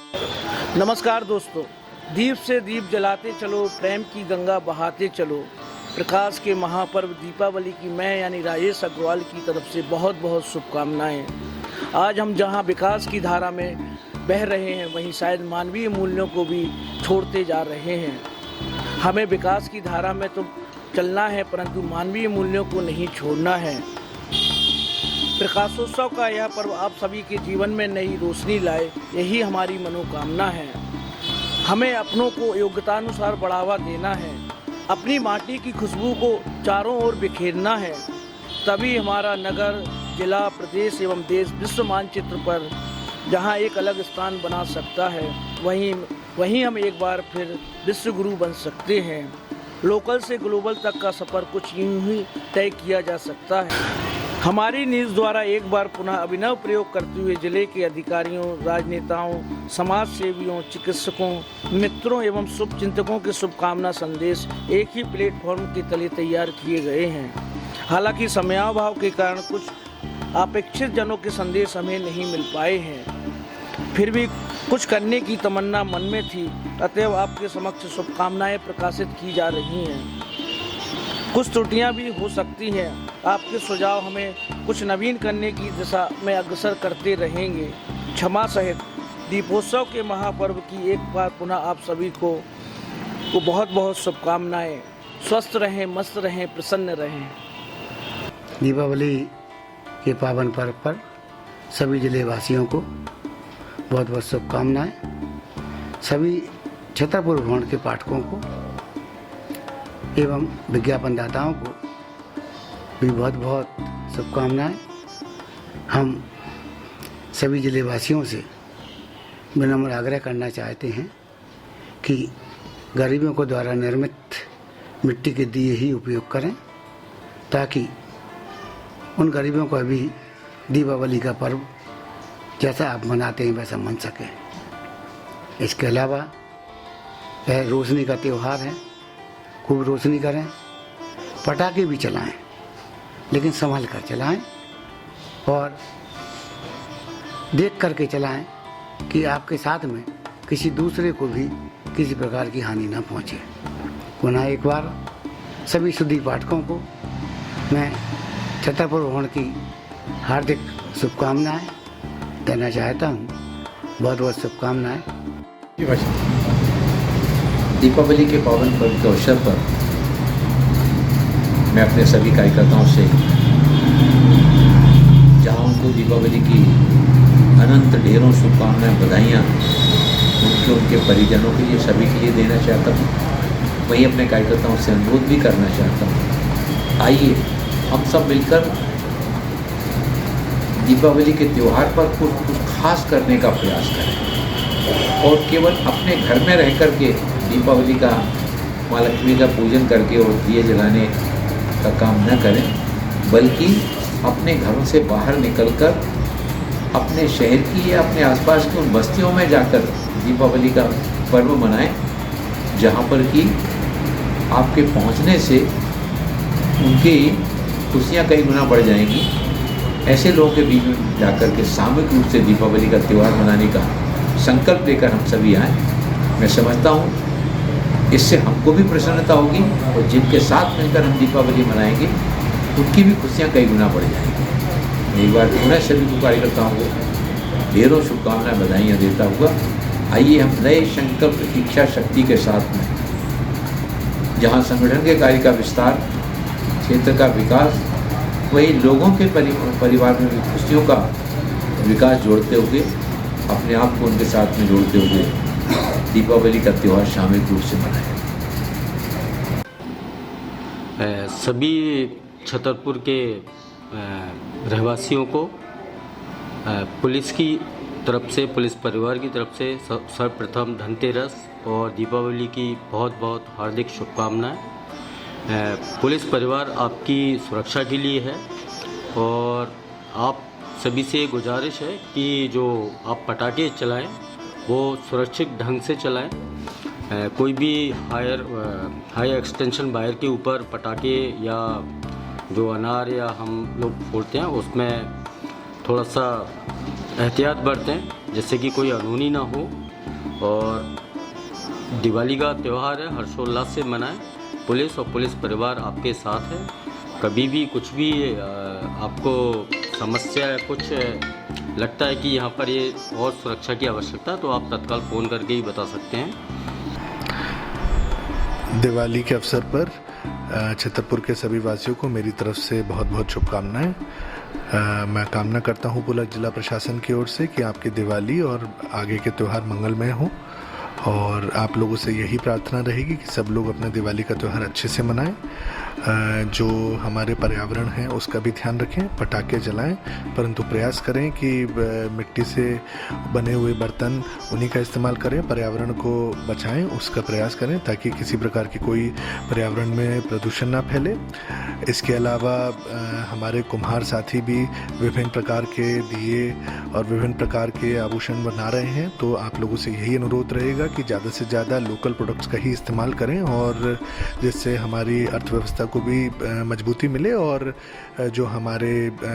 नमस्कार दोस्तों, दीप से दीप जलाते चलो, प्रेम की गंगा बहाते चलो। प्रकाश के महापर्व दीपावली की मैं यानी राजेश अग्रवाल की तरफ से बहुत बहुत शुभकामनाएं। आज हम जहां विकास की धारा में बह रहे हैं, वहीं शायद मानवीय मूल्यों को भी छोड़ते जा रहे हैं। हमें विकास की धारा में तो चलना है, परंतु मानवीय मूल्यों को नहीं छोड़ना है। प्रकाशोत्सव का यह पर्व आप सभी के जीवन में नई रोशनी लाए, यही हमारी मनोकामना है। हमें अपनों को योग्यतानुसार बढ़ावा देना है, अपनी माटी की खुशबू को चारों ओर बिखेरना है, तभी हमारा नगर, जिला, प्रदेश एवं देश विश्व मानचित्र पर जहां एक अलग स्थान बना सकता है, वहीं हम एक बार फिर विश्व गुरु बन सकते हैं। लोकल से ग्लोबल तक का सफ़र कुछ यूं ही तय किया जा सकता है। हमारी न्यूज़ द्वारा एक बार पुनः अभिनव प्रयोग करते हुए जिले के अधिकारियों, राजनेताओं, समाज सेवियों, चिकित्सकों, मित्रों एवं शुभचिंतकों के शुभकामना संदेश एक ही प्लेटफॉर्म के तले तैयार किए गए हैं। हालांकि समयाभाव के कारण कुछ अपेक्षित जनों के संदेश हमें नहीं मिल पाए हैं, फिर भी कुछ करने की तमन्ना मन में थी, अतएव आपके समक्ष शुभकामनाएं प्रकाशित की जा रही हैं। कुछ त्रुटियां भी हो सकती हैं, आपके सुझाव हमें कुछ नवीन करने की दिशा में अग्रसर करते रहेंगे। क्षमा सहित दीपोत्सव के महापर्व की एक बार पुनः आप सभी को बहुत बहुत शुभकामनाएं। स्वस्थ रहें, मस्त रहें, प्रसन्न रहें। दीपावली के पावन पर्व पर सभी जिले वासियों को बहुत बहुत शुभकामनाएं। सभी छतरपुर भवन के पाठकों को एवं विज्ञापनदाताओं को भी बहुत बहुत शुभकामनाएं। हम सभी जिले वासियों से विनम्र आग्रह करना चाहते हैं कि गरीबों को द्वारा निर्मित मिट्टी के दिए ही उपयोग करें, ताकि उन गरीबों को भी दीपावली का पर्व जैसा आप मनाते हैं वैसा मन सके। इसके अलावा यह रोशनी का त्यौहार है, खूब रोशनी करें, पटाखे भी चलाएं, लेकिन संभल कर चलाएं और देख करके चलाएं कि आपके साथ में किसी दूसरे को भी किसी प्रकार की हानि न पहुंचे। पुनः एक बार सभी सुधी पाठकों को मैं छतरपुर भवन की हार्दिक शुभकामनाएं देना चाहता हूं। बहुत बहुत शुभकामनाएं। दीपावली के पावन पर्व के अवसर पर मैं अपने सभी कार्यकर्ताओं से, जहां उनको दीपावली की अनंत ढेरों शुभकामनाएं, बधाइयाँ उनके परिजनों के लिए, सभी के लिए देना चाहता हूँ, वहीं अपने कार्यकर्ताओं से अनुरोध भी करना चाहता हूँ। आइए हम सब मिलकर दीपावली के त्यौहार पर कुछ खास करने का प्रयास करें और केवल अपने घर में रह कर के दीपावली का, माँ लक्ष्मी का पूजन करके और दिए जलाने का काम न करें, बल्कि अपने घरों से बाहर निकलकर अपने शहर की या अपने आसपास की उन बस्तियों में जाकर दीपावली का पर्व मनाएं, जहाँ पर कि आपके पहुँचने से उनकी खुशियाँ कई गुना बढ़ जाएंगी। ऐसे लोगों के बीच में जाकर के सामूहिक रूप से दीपावली का त्यौहार मनाने का संकल्प लेकर हम सभी आएँ। मैं समझता हूँ इससे हमको भी प्रसन्नता होगी और जिनके साथ मिलकर हम दीपावली मनाएंगे उनकी भी खुशियाँ कई गुना बढ़ जाएंगी। एक बार पुनः सभी कार्यकर्ताओं को ढेरों शुभकामनाएं, बधाइयाँ देता हुआ आइए हम नए संकल्प, इच्छा शक्ति के साथ में, जहाँ संगठन के कार्य का विस्तार, क्षेत्र का विकास, वही लोगों के परिवार में भी खुशियों का विकास जोड़ते हुए, अपने आप को उनके साथ में जोड़ते हुए दीपावली का त्यौहार सामूहिक रूप से मनाएं। सभी छतरपुर के रहवासियों को पुलिस की तरफ से, पुलिस परिवार की तरफ से सर्वप्रथम धनतेरस और दीपावली की बहुत बहुत हार्दिक शुभकामनाएं। पुलिस परिवार आपकी सुरक्षा के लिए है और आप सभी से गुजारिश है कि जो आप पटाखे चलाएं वो सुरक्षित ढंग से चलाएं। कोई भी हाई एक्सटेंशन वायर के ऊपर पटाखे या जो अनार या हम लोग फोड़ते हैं उसमें थोड़ा सा एहतियात बरतें, जिससे कि कोई अनहोनी ना हो और दिवाली का त्यौहार है, हर्षोल्लास से मनाएं। पुलिस और पुलिस परिवार आपके साथ है। कभी भी कुछ भी आपको समस्या है, कुछ लगता है कि यहाँ पर ये और सुरक्षा की आवश्यकता है, तो आप तत्काल फ़ोन करके ही बता सकते हैं। दिवाली के अवसर पर छतरपुर के सभी वासियों को मेरी तरफ से बहुत बहुत शुभकामनाएं। मैं कामना करता हूं पूरा जिला प्रशासन की ओर से कि आपकी दिवाली और आगे के त्यौहार मंगलमय हों, और आप लोगों से यही प्रार्थना रहेगी कि सब लोग अपना दिवाली का त्यौहार अच्छे से मनाएं। जो हमारे पर्यावरण है उसका भी ध्यान रखें, पटाखे जलाएं, परंतु प्रयास करें कि मिट्टी से बने हुए बर्तन उन्हीं का इस्तेमाल करें, पर्यावरण को बचाएं, उसका प्रयास करें ताकि किसी प्रकार की कोई पर्यावरण में प्रदूषण ना फैले। इसके अलावा हमारे कुम्हार साथी भी विभिन्न प्रकार के दिए और विभिन्न प्रकार के आभूषण बना रहे हैं, तो आप लोगों से यही अनुरोध रहेगा कि ज़्यादा से ज़्यादा लोकल प्रोडक्ट्स का ही इस्तेमाल करें, और जिससे हमारी अर्थव्यवस्था को भी मजबूती मिले और जो हमारे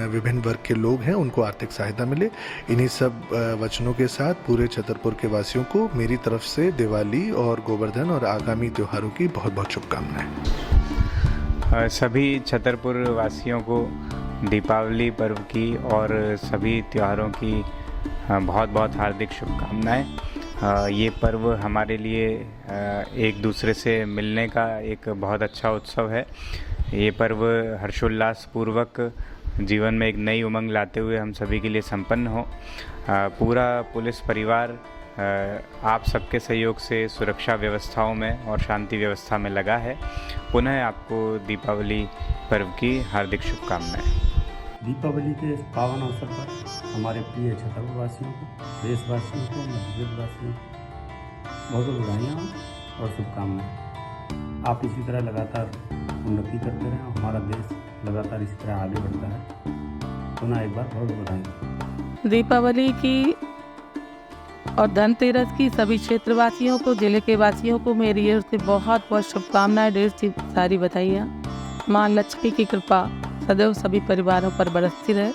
विभिन्न वर्ग के लोग हैं उनको आर्थिक सहायता मिले। इन्हीं सब वचनों के साथ पूरे छतरपुर के वासियों को मेरी तरफ से दिवाली और गोवर्धन और आगामी त्योहारों की बहुत बहुत शुभकामनाएं। सभी छतरपुर वासियों को दीपावली पर्व की और सभी त्योहारों की बहुत बहुत हार्दिक शुभकामनाएं। ये पर्व हमारे लिए एक दूसरे से मिलने का एक बहुत अच्छा उत्सव है। ये पर्व हर्षोल्लास पूर्वक जीवन में एक नई उमंग लाते हुए हम सभी के लिए संपन्न हो। पूरा पुलिस परिवार आप सबके सहयोग से सुरक्षा व्यवस्थाओं में और शांति व्यवस्था में लगा है। पुनः आपको दीपावली पर्व की हार्दिक शुभकामनाएं। दीपावली के इस पावन अवसर पर हमारे प्रिय छतरपुर वासियों को, देशवासियों को, मध्यप्रदेशवासियों को बहुत बहुत बधाइयाँ और शुभकामनाएं। आप इसी तरह लगातार उन्नति करते रहें, हमारा देश लगातार इसी तरह आगे बढ़ता है। पुनः एक बार बहुत बधाई। दीपावली की और धनतेरस की सभी क्षेत्रवासियों को, जिले के वासियों को मेरी ओर से बहुत बहुत शुभकामनाएं, ढेर सारी बधाइयाँ। माँ लक्ष्मी की कृपा सदैव सभी परिवारों पर बरसती रहे।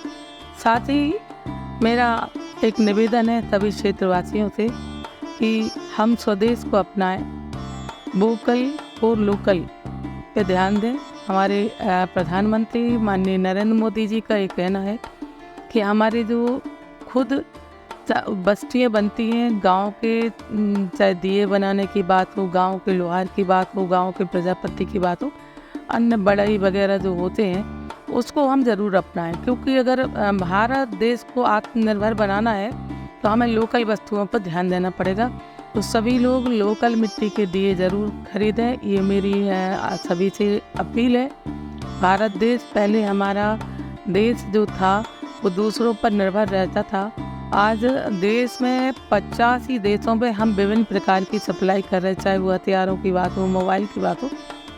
साथ ही मेरा एक निवेदन है सभी क्षेत्रवासियों से कि हम स्वदेश को अपनाएं, वोकल और लोकल पे ध्यान दें। हमारे प्रधानमंत्री माननीय नरेंद्र मोदी जी का एक कहना है कि हमारे जो खुद बस्तियाँ बनती हैं, गांव के चाहे दिए बनाने की बात हो, गांव के लोहार की बात हो, गांव के प्रजापति की बात हो, अन्य बढ़ई वगैरह जो होते हैं उसको हम ज़रूर अपनाएं, क्योंकि अगर भारत देश को आत्मनिर्भर बनाना है तो हमें लोकल वस्तुओं पर ध्यान देना पड़ेगा। तो सभी लोग लोकल मिट्टी के दिए ज़रूर खरीदें, ये मेरी सभी से अपील है। भारत देश पहले हमारा देश जो था वो दूसरों पर निर्भर रहता था। आज देश में 85 देशों पे हम विभिन्न प्रकार की सप्लाई कर रहे हैं, चाहे वो हथियारों की बात हो, मोबाइल की बात हो,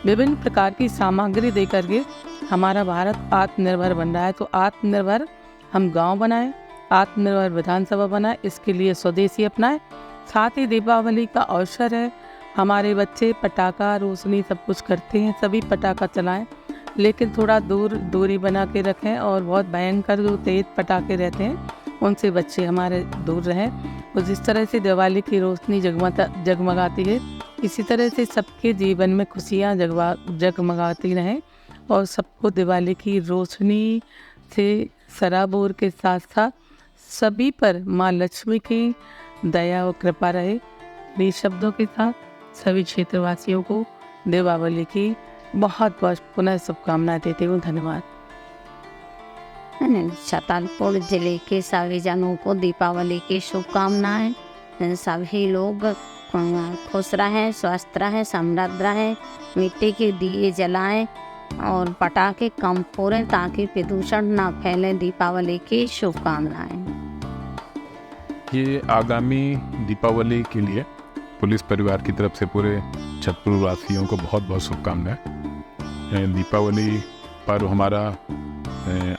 विभिन्न प्रकार की सामग्री दे करके हमारा भारत आत्मनिर्भर बन रहा है। तो आत्मनिर्भर हम गांव बनाएं, आत्मनिर्भर विधानसभा बनाएं, इसके लिए स्वदेशी अपनाएं। साथ ही दीपावली का अवसर है, हमारे बच्चे पटाखा रोशनी सब कुछ करते हैं, सभी पटाखा चलाएं, लेकिन थोड़ा दूरी बना के रखें, और बहुत भयंकर जो तेज पटाखे रहते हैं उनसे बच्चे हमारे दूर रहें। और जिस तरह से दिवाली की रोशनी जगमगाती है, इसी तरह से सबके जीवन में खुशियाँ जगमगाती रहें और सबको दिवाली की रोशनी से सराबोर के साथ साथ सभी पर माँ लक्ष्मी की दया और कृपा रहे। इन शब्दों के साथ सभी क्षेत्रवासियों को दीपावली की बहुत बहुत पुनः शुभकामनाएं देती हूँ। धन्यवाद। छतरपुर जिले के सभी जनों को दीपावली की शुभकामनाएं। सभी लोग खुश रहें, स्वस्थ रहें, समृद्ध रहें, मिट्टी के दिए जलाएं और पटाखे कम फोड़ें ताकि प्रदूषण ना फैले। दीपावली की शुभकामनाएं। ये आगामी दीपावली के लिए पुलिस परिवार की तरफ से पूरे छतरपुर वासियों को बहुत बहुत शुभकामनाएं। दीपावली पर्व हमारा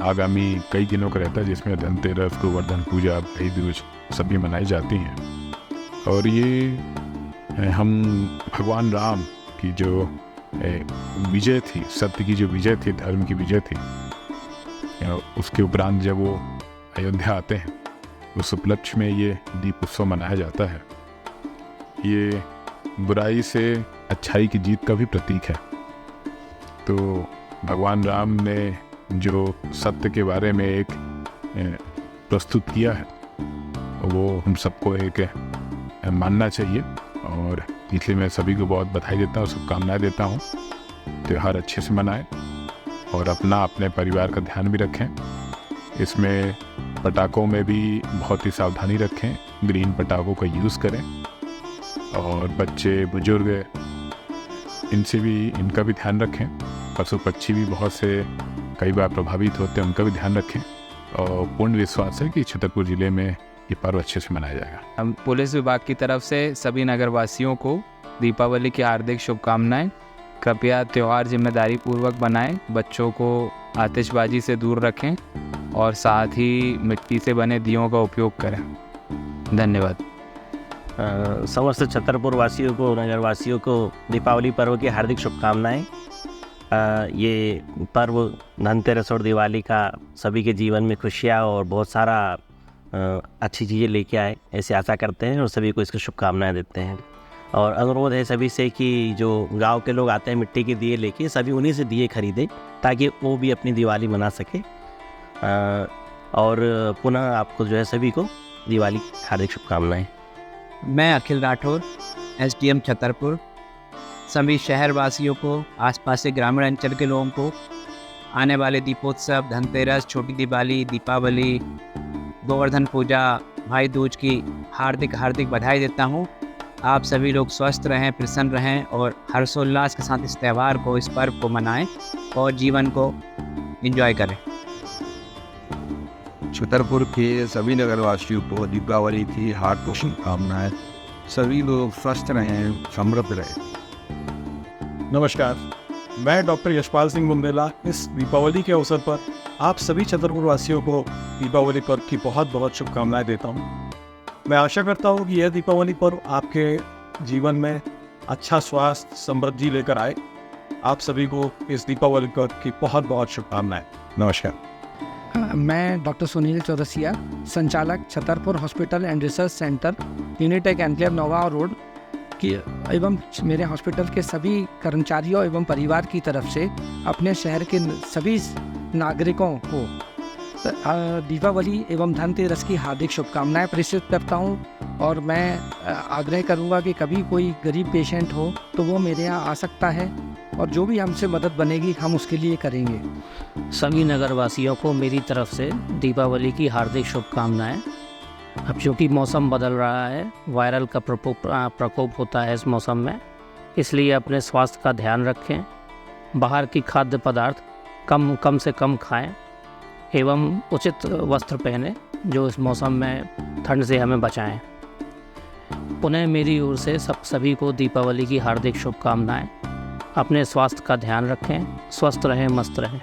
आगामी कई दिनों का रहता है, जिसमें धनतेरस, गोवर्धन पूजा, भाई दूज सभी मनाई जाती हैं। और ये हम भगवान राम की जो विजय थी, सत्य की जो विजय थी, धर्म की विजय थी, उसके उपरांत जब वो अयोध्या आते हैं उस उपलक्ष्य में ये दीप उत्सव मनाया जाता है। ये बुराई से अच्छाई की जीत का भी प्रतीक है। तो भगवान राम ने जो सत्य के बारे में एक प्रस्तुत किया है वो हम सबको एक मानना चाहिए, और इसलिए मैं सभी को बहुत बधाई देता हूँ, शुभकामनाएं देता हूँ। त्यौहार अच्छे से मनाएं और अपने परिवार का ध्यान भी रखें। इसमें पटाखों में भी बहुत ही सावधानी रखें, ग्रीन पटाखों का यूज़ करें, और बच्चे बुजुर्ग इनका भी ध्यान रखें। पशु पक्षी भी बहुत से कई बार प्रभावित होते हैं, उनका भी ध्यान रखें। और पूर्ण विश्वास है कि छतरपुर ज़िले में ये पर्व अच्छे से मनाया जाएगा। हम पुलिस विभाग की तरफ से सभी नगरवासियों को दीपावली की हार्दिक शुभकामनाएं। कृपया त्यौहार जिम्मेदारी पूर्वक बनाएं, बच्चों को आतिशबाजी से दूर रखें और साथ ही मिट्टी से बने दियों का उपयोग करें। धन्यवाद। समस्त छतरपुर वासियों को, नगरवासियों को दीपावली पर्व की हार्दिक शुभकामनाएं। ये पर्व धनतेरस और दिवाली का सभी के जीवन में खुशियाँ और बहुत सारा अच्छी चीज़ें लेके आए, ऐसे आशा करते हैं और सभी को इसकी शुभकामनाएं देते हैं। और अनुरोध है सभी से कि जो गांव के लोग आते हैं मिट्टी के दिए लेके, सभी उन्हीं से दिए खरीदें ताकि वो भी अपनी दिवाली मना सके। और पुनः आपको जो है सभी को दिवाली हार्दिक शुभकामनाएं। मैं अखिल राठौर, एसडीएम छतरपुर, सभी शहरवासियों को, आसपास के ग्रामीण अंचल के लोगों को आने वाले दीपोत्सव, धनतेरस, छोटी दिवाली, दीपावली, गोवर्धन पूजा, भाई दूज की हार्दिक बधाई देता हूँ। आप सभी लोग स्वस्थ रहें, प्रसन्न रहें और हर्षोल्लास के साथ इस त्यौहार को, इस पर्व को मनाएं और जीवन को एंजॉय करें। छतरपुर के सभी नगरवासियों को दीपावली की हार्दिक शुभकामनाएं। सभी लोग स्वस्थ रहें, समृद्ध रहें। नमस्कार, मैं डॉक्टर यशपाल सिंह बुंदेला इस दीपावली के अवसर पर आप सभी छतरपुर वासियों को दीपावली पर्व की बहुत बहुत शुभकामनाएं देता हूं। मैं आशा करता हूं कि यह दीपावली पर्व आपके जीवन में अच्छा स्वास्थ्य, समृद्धि लेकर आए। आप सभी को इस दीपावली पर्व की बहुत बहुत शुभकामनाएं। नमस्कार। मैं डॉक्टर सुनील चौरसिया, संचालक Chhatarpur hospital and research centre, Unitech enclave Nova road की एवं मेरे हॉस्पिटल के सभी कर्मचारियों एवं परिवार की तरफ से अपने शहर के सभी नागरिकों को दीपावली एवं धनतेरस की हार्दिक शुभकामनाएं प्रेषित करता हूं। और मैं आग्रह करूंगा कि कभी कोई गरीब पेशेंट हो तो वो मेरे यहाँ आ सकता है और जो भी हमसे मदद बनेगी हम उसके लिए करेंगे। सभी नगरवासियों को मेरी तरफ से दीपावली की हार्दिक शुभकामनाएं। अब चूँकि मौसम बदल रहा है, वायरल का प्रकोप होता है इस मौसम में, इसलिए अपने स्वास्थ्य का ध्यान रखें। बाहर की खाद्य पदार्थ कम से कम खाएं एवं उचित वस्त्र पहने जो इस मौसम में ठंड से हमें बचाएं। पुनः मेरी ओर से सभी को दीपावली की हार्दिक शुभकामनाएं। अपने स्वास्थ्य का ध्यान रखें, स्वस्थ रहें, मस्त रहें।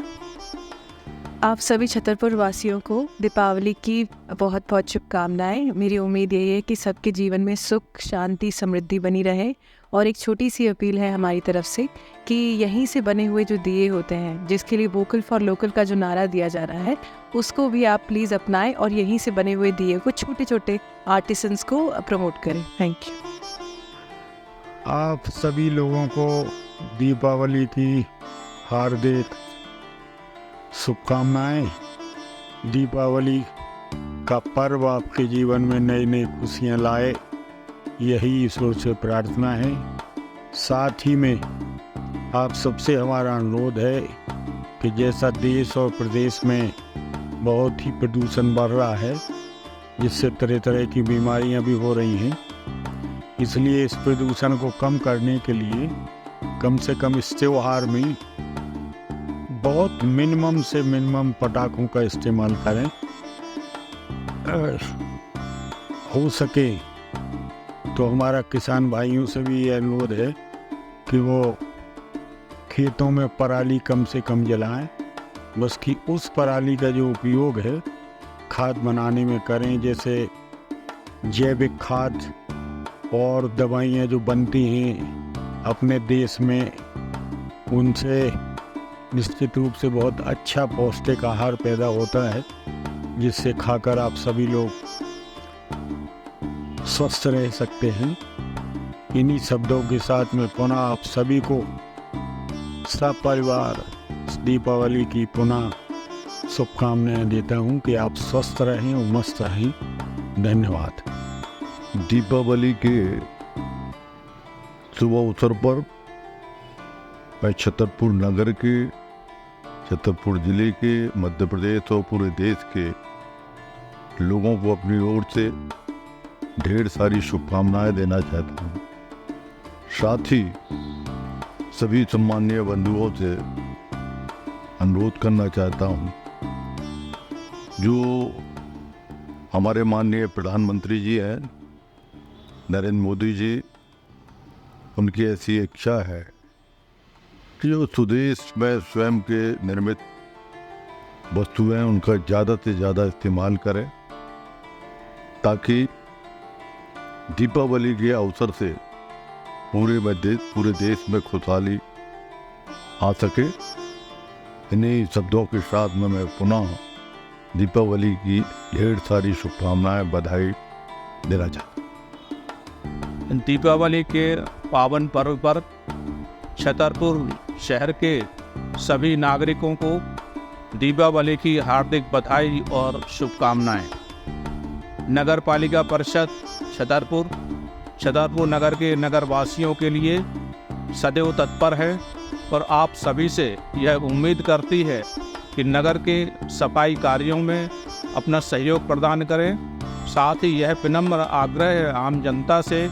आप सभी छतरपुर वासियों को दीपावली की बहुत बहुत शुभकामनाएं। मेरी उम्मीद यही है कि सबके जीवन में सुख, शांति, समृद्धि बनी रहे। और एक छोटी सी अपील है हमारी तरफ से कि यहीं से बने हुए जो दिए होते हैं, जिसके लिए वोकल फॉर लोकल का जो नारा दिया जा रहा है, उसको भी आप प्लीज़ अपनाएं और यहीं से बने हुए दिए को छोटे छोटे आर्टिसंस को प्रमोट करें। Thank you. आप सभी लोगों को दीपावली की हार्दिक शुभकामनाएं। दीपावली का पर्व आपके जीवन में नई नई खुशियां लाए, यही ईश्वर से प्रार्थना है। साथ ही में आप सबसे हमारा अनुरोध है कि जैसा देश और प्रदेश में बहुत ही प्रदूषण बढ़ रहा है, जिससे तरह तरह की बीमारियां भी हो रही हैं, इसलिए इस प्रदूषण को कम करने के लिए कम से कम इस त्योहार में बहुत मिनिमम से मिनिमम पटाखों का इस्तेमाल करें। हो सके तो हमारा किसान भाइयों से भी ये अनुरोध है कि वो खेतों में पराली कम से कम जलाएं, बस कि उस पराली का जो उपयोग है खाद बनाने में करें। जैसे जैविक खाद और दवाइयाँ जो बनती हैं अपने देश में, उनसे निश्चित रूप से बहुत अच्छा पौष्टिक आहार पैदा होता है, जिससे खाकर आप सभी लोग स्वस्थ रह सकते हैं। इन्हीं शब्दों के साथ मैं पुनः आप सभी को सब परिवार दीपावली की पुनः शुभकामनाएं देता हूं कि आप स्वस्थ रहें और मस्त रहें। धन्यवाद। दीपावली के शुभ अवसर पर मैं छतरपुर नगर के, छतरपुर जिले के, मध्य प्रदेश और पूरे देश के लोगों को अपनी ओर से ढेर सारी शुभकामनाएं देना चाहता हूँ। साथ ही सभी सम्मानीय बंधुओं से अनुरोध करना चाहता हूँ, जो हमारे माननीय प्रधानमंत्री जी हैं नरेंद्र मोदी जी, उनकी ऐसी इच्छा है कि जो स्वदेश में स्वयं के निर्मित वस्तुएं उनका ज़्यादा से ज़्यादा इस्तेमाल करें, ताकि दीपावली के अवसर से पूरे देश में खुशहाली आ सके। इन्हीं शब्दों के साथ में मैं पुनः दीपावली की ढेर सारी शुभकामनाएं, बधाई देना चाहता हूँ। दीपावली के पावन पर्व पर छतरपुर शहर के सभी नागरिकों को दीपावली की हार्दिक बधाई और शुभकामनाएं। नगर पालिका परिषद छतरपुर नगर के नगरवासियों के लिए सदैव तत्पर है और आप सभी से यह उम्मीद करती है कि नगर के सफाई कार्यों में अपना सहयोग प्रदान करें। साथ ही यह विनम्र आग्रह है आम जनता से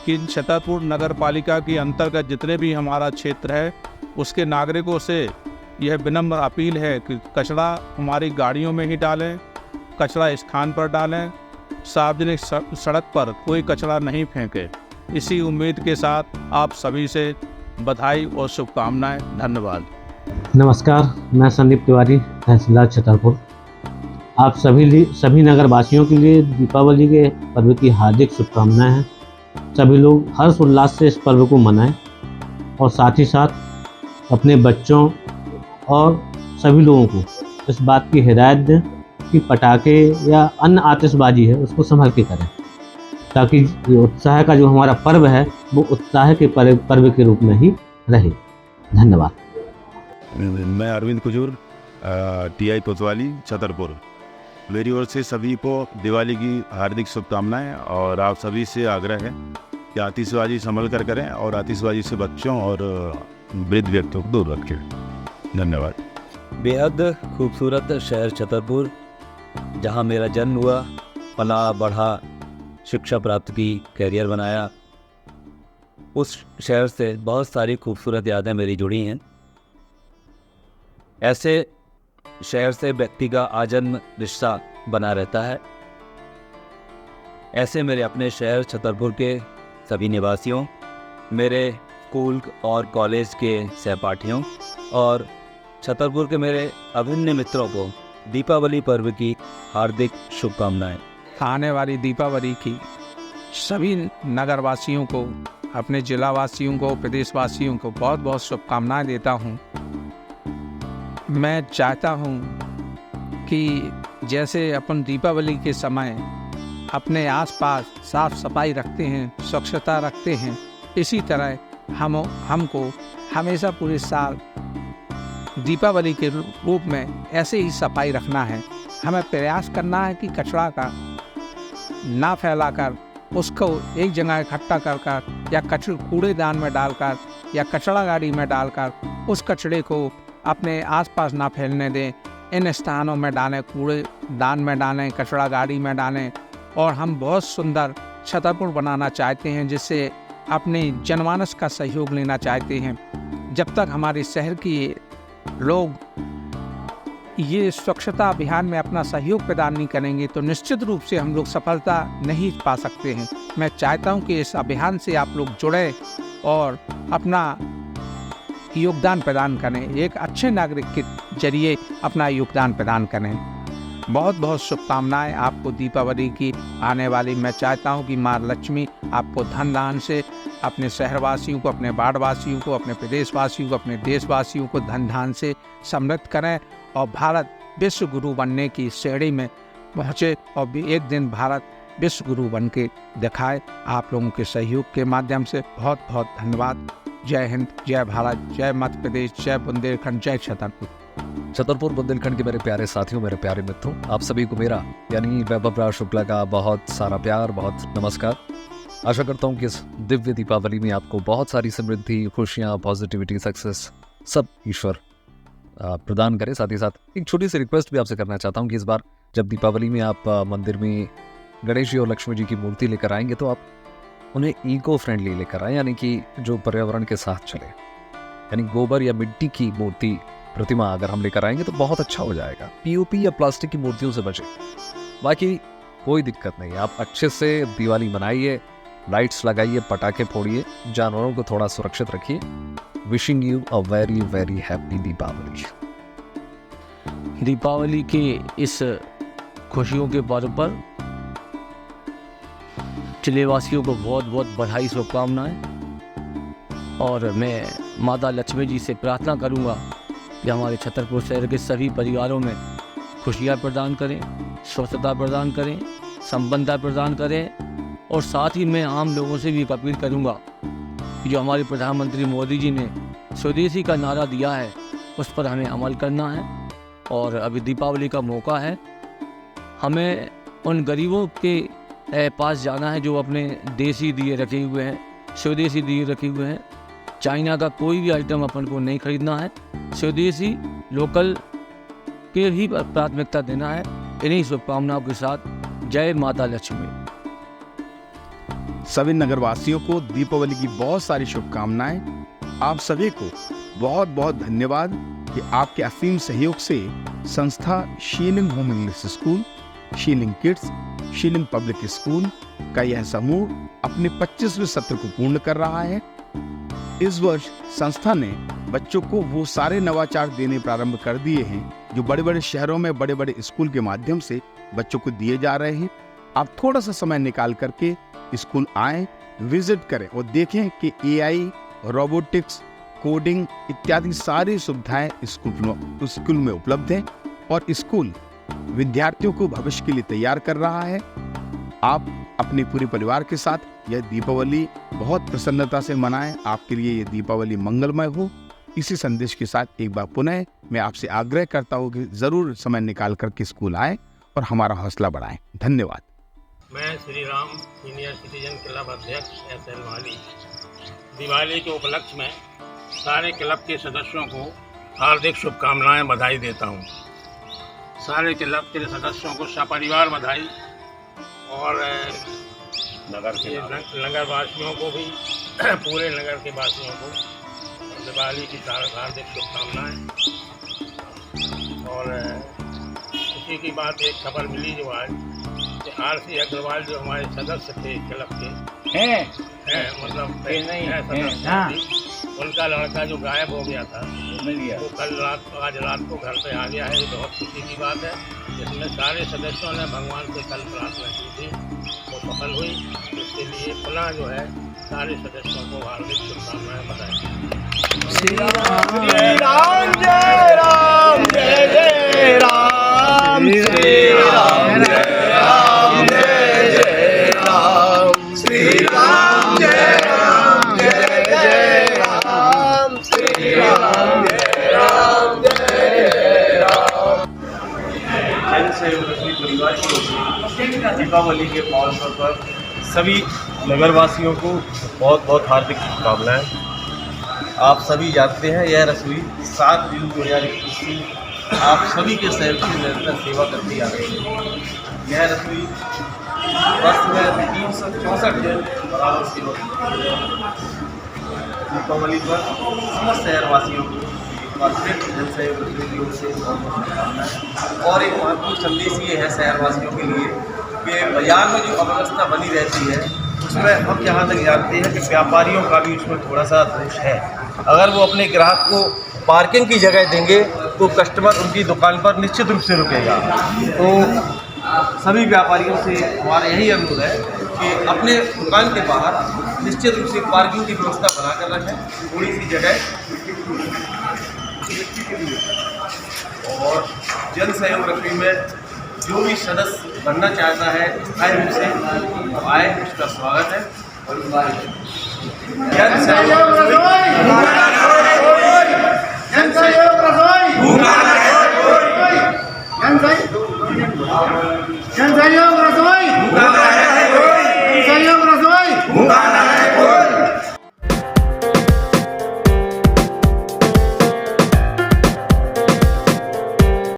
कि छतरपुर नगर पालिका के अंतर्गत जितने भी हमारा क्षेत्र है उसके नागरिकों से यह विनम्र अपील है कि कचरा हमारी गाड़ियों में ही डालें, कचरा स्थान पर डालें, सार्वजनिक सड़क पर कोई कचरा नहीं फेंके। इसी उम्मीद के साथ आप सभी से बधाई और शुभकामनाएं। धन्यवाद। नमस्कार, मैं संदीप तिवारी, तहसीलदार छतरपुर। आप सभी नगरवासियों के लिए दीपावली के पर्व की हार्दिक शुभकामनाएं हैं। सभी लोग हर्ष उल्लास से इस पर्व को मनाएं और साथ ही साथ अपने बच्चों और सभी लोगों को इस बात की हिदायत दें कि पटाखे या अन्य आतिशबाजी है उसको संभल के करें, ताकि उत्साह का जो हमारा पर्व है वो उत्साह के पर्व के रूप में ही रहे। धन्यवाद। मैं अरविंद कुजूर, टीआई कोतवाली, छतरपुर। मेरी ओर से सभी को दिवाली की हार्दिक शुभकामनाएं और आप सभी से आग्रह है कि आतिशबाजी संभल कर करें और आतिशबाजी से बच्चों और वृद्ध व्यक्तियों को दूर रखें। धन्यवाद। बेहद खूबसूरत शहर छतरपुर, जहां मेरा जन्म हुआ, पला बढ़ा, शिक्षा प्राप्त की, करियर बनाया, उस शहर से बहुत सारी खूबसूरत यादें मेरी जुड़ी हैं। ऐसे शहर से व्यक्ति का आजन्म रिश्ता बना रहता है। ऐसे मेरे अपने शहर छतरपुर के सभी निवासियों, मेरे स्कूल और कॉलेज के सहपाठियों और छतरपुर के मेरे अभिन्न मित्रों को दीपावली पर्व की हार्दिक शुभकामनाएं। आने वाली दीपावली की सभी नगरवासियों को, अपने जिलावासियों को, प्रदेशवासियों को बहुत बहुत शुभकामनाएं देता हूं। मैं चाहता हूं कि जैसे अपन दीपावली के समय अपने आसपास साफ सफाई रखते हैं, स्वच्छता रखते हैं, इसी तरह हमको हमेशा पूरे साल दीपावली के रूप में ऐसे ही सफाई रखना है। हमें प्रयास करना है कि कचरा का ना फैलाकर उसको एक जगह इकट्ठा कर या कूड़ेदान में डालकर या कचरा गाड़ी में डालकर उस कचरे को अपने आसपास ना फैलने दें। इन स्थानों में डालें, कूड़ेदान में डालें, कचरा गाड़ी में डालें। और हम बहुत सुंदर छतरपुर बनाना चाहते हैं, जिससे अपने जनमानस का सहयोग लेना चाहते हैं। जब तक हमारे शहर की लोग ये स्वच्छता अभियान में अपना सहयोग प्रदान नहीं करेंगे तो निश्चित रूप से हम लोग सफलता नहीं पा सकते हैं। मैं चाहता हूं कि इस अभियान से आप लोग जुड़ें और अपना योगदान प्रदान करें, एक अच्छे नागरिक के जरिए अपना योगदान प्रदान करें। बहुत बहुत शुभकामनाएं आपको दीपावली की आने वाली। मैं चाहता हूं कि माँ लक्ष्मी आपको धन दान से अपने शहरवासियों को, अपने वार्डवासियों को, अपने प्रदेशवासियों को, अपने देशवासियों को धन धान से समृद्ध करें और भारत विश्व गुरु बनने की श्रेणी में पहुँचे और एक दिन भारत विश्व गुरु बन के दिखाए। आप लोगों के सहयोग के माध्यम से बहुत बहुत धन्यवाद। जय हिंद, जय भारत, जय मध्य प्रदेश, जय बुंदेलखंड, जय छतरपुर। छतरपुर बुंदेलखंड के मेरे प्यारे साथियों, मेरे प्यारे मित्रों, आप सभी को मेरा यानी वैभव राज शुक्ला का बहुत सारा प्यार, बहुत नमस्कार। आशा करता हूँ कि इस दिव्य दीपावली में आपको बहुत सारी समृद्धि, खुशियाँ, पॉजिटिविटी, सक्सेस सब ईश्वर प्रदान करे। साथ ही साथ एक छोटी सी रिक्वेस्ट भी आपसे करना चाहता हूँ कि इस बार जब दीपावली में आप मंदिर में गणेश जी और लक्ष्मी जी की मूर्ति लेकर आएंगे तो आप उन्हें इको फ्रेंडली लेकर आएँ, यानी कि जो पर्यावरण के साथ चले। यानी गोबर या मिट्टी की मूर्ति, प्रतिमा अगर हम लेकर आएंगे तो बहुत अच्छा हो जाएगा। पीओपी या प्लास्टिक की मूर्तियों से बचें। बाकी कोई दिक्कत नहीं है, आप अच्छे से दिवाली मनाइए, लाइट्स लगाइए, पटाखे फोड़िए, जानवरों को थोड़ा सुरक्षित रखिए। Wishing you a very very happy Deepavali. Deepavali के इस खुशियों के पर्व पर जिलेवासियों को बहुत बहुत बधाई, शुभकामनाएं। और मैं माता लक्ष्मी जी से प्रार्थना करूंगा कि हमारे छतरपुर शहर के सभी परिवारों में खुशियां प्रदान करें, स्वस्थता प्रदान करें, संपन्नता प्रदान करें। और साथ ही मैं आम लोगों से भी एक अपील करूंगा कि जो हमारे प्रधानमंत्री मोदी जी ने स्वदेशी का नारा दिया है उस पर हमें अमल करना है। और अभी दीपावली का मौका है, हमें उन गरीबों के पास जाना है जो अपने देसी दिए रखे हुए हैं, स्वदेशी दिए रखे हुए हैं। चाइना का कोई भी आइटम अपन को नहीं खरीदना है, स्वदेशी लोकल के ही प्राथमिकता देना है। इन्हीं शुभकामनाओं के साथ जय माता लक्ष्मी। सभी नगरवासियों को दीपावली की बहुत सारी शुभकामनाएं। आप सभी को बहुत बहुत धन्यवाद कि आपके असीम सहयोग से संस्था shilling home English school, shilling kids, shilling public school का यह समूह अपने 25वें सत्र को पूर्ण कर रहा है। इस वर्ष संस्था ने बच्चों को वो सारे नवाचार देने प्रारंभ कर दिए हैं जो बड़े बड़े शहरों में बड़े बड़े स्कूल के माध्यम से बच्चों को दिए जा रहे हैं। आप थोड़ा सा समय निकाल करके स्कूल आएं, विजिट करें और देखें कि एआई, रोबोटिक्स, कोडिंग इत्यादि सारी सुविधाएं स्कूल में उपलब्ध हैं और स्कूल विद्यार्थियों को भविष्य के लिए तैयार कर रहा है। आप अपने पूरे परिवार के साथ यह दीपावली बहुत प्रसन्नता से मनाएं। आपके लिए ये दीपावली मंगलमय हो। इसी संदेश के साथ एक बार पुनः मैं आपसे आग्रह करता हूँ कि जरूर समय निकाल करके स्कूल आएं और हमारा हौसला बढ़ाएं। धन्यवाद। मैं Shri Ram senior citizen club अध्यक्ष SL वाली दिवाली के उपलक्ष्य में सारे क्लब के सदस्यों को हार्दिक शुभकामनाएं, बधाई देता हूं। सारे क्लब के सदस्यों को सपरिवार बधाई और नगरवासियों को भी पूरे नगर के वासियों को दिवाली की हार्दिक शुभकामनाएं। और इसी की बात एक खबर मिली जो आज RC अग्रवाल जो हमारे सदस्य थे क्लब के हैं मतलब उनका लड़का जो गायब हो गया था वो कल रात आज रात को घर पे आ गया है। ये बहुत खुशी की बात है, जिसमें सारे सदस्यों ने भगवान से कल प्रार्थना की थी, वो सफल हुई। इसके लिए पुनः जो है सारे सदस्यों को हार्दिक शुभकामनाएं, बधाई। श्री राम जय राम जय जय राम, श्री राम जय राम जय जय राम, श्री राम जय राम जय जय राम, श्री राम जय राम जय राम। जन सहयोग परिवार की दीपावली के अवसर पर सभी नगरवासियों को बहुत बहुत हार्दिक शुभकामनाएं। आप सभी जानते हैं यह रसोई 7 जून 2021 आप सभी के सहयोग से निरंतर सेवा करती आ रही है। यह रसोई वर्ष में 364 दिन बराबर सेवा दीपावली पर समस्त शहरवासियों को जन सहयोग की ओर से बहुत बहुत शुभकामनाएं। और एक महत्वपूर्ण संदेश ये है शहरवासियों के लिए कि बाजार में जो अव्यवस्था बनी रहती है उसमें हम यहाँ तक जानते हैं कि व्यापारियों का भी उसमें थोड़ा सा दोष है। अगर वो अपने ग्राहक को पार्किंग की जगह देंगे तो कस्टमर उनकी दुकान पर निश्चित रूप से रुकेगा। तो सभी व्यापारियों से हमारा यही अनुरोध है कि अपने दुकान के बाहर निश्चित रूप से पार्किंग की व्यवस्था बनाकर रखें, थोड़ी सी जगह और जन सहयोग रसोई में जो भी सदस्य बनना चाहता है स्थायी रूप से तो आए, उसका स्वागत है।